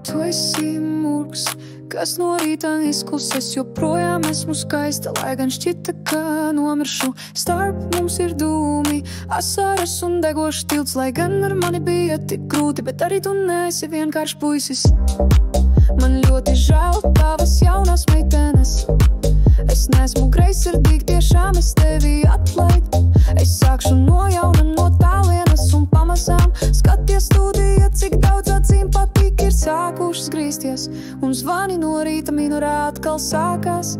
Tu esi murgs, kas no rīta izkluses, joprojām esmu skaista, lai gan šķita, ka nomiršu. Starp mums ir dūmi, asaras un degošs tilts, lai gan ar mani bija tik grūti, bet arī tu neesi vienkārši puisis. Man ļoti žēl tavas jaunās meitenes. Es neesmu greizsirdīgi, tiešām es tevi atlaidu. Es sākšu no jauna, no tālienes un pamazām skaties studija, cik daudz acīm patīk ir sākušas grīsties. Un zvani no rīta minurā atkal sākās.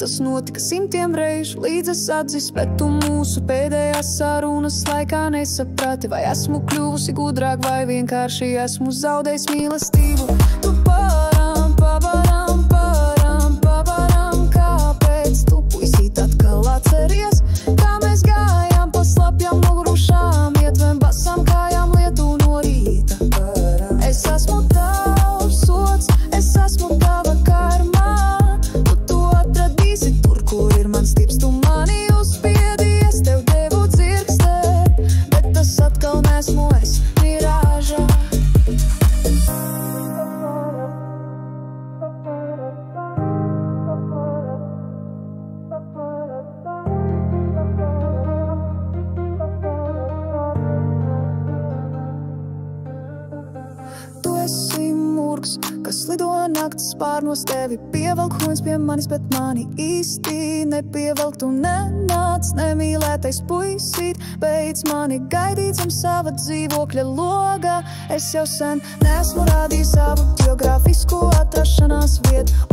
Tas notika simtiem reižu, līdz es atzis, bet tu mūsu pēdējās sarunas laikā nesaprati. Vai esmu kļuvusi gudrāk, vai vienkārši esmu zaudējis mīlestību. Tu param, pabaram, param, pabaram, kāpēc tu puisīt atkal atceries? Kā mēs gājām pa slapjām nogurušām ietvem basām kājām lietu no rīta. Es esmu tavs sots, es esmu tava karma. Tu atradīsi tur, kur ir mans tips, tu mani uzspiedi, es tev devu dzirkstēt, bet tas atkal nesmu es, mirāža. Tu esi murgs, kas lido naktas spārnos, tevi pievelk huņas pie manis, bet mani īsti nepievelk. Tu nenāc, nemīlētais puisīt, beidz mani gaidīt zem sava dzīvokļa loga. Es jau sen neesmu rādījis savu geogrāfisko atrašanās vietu.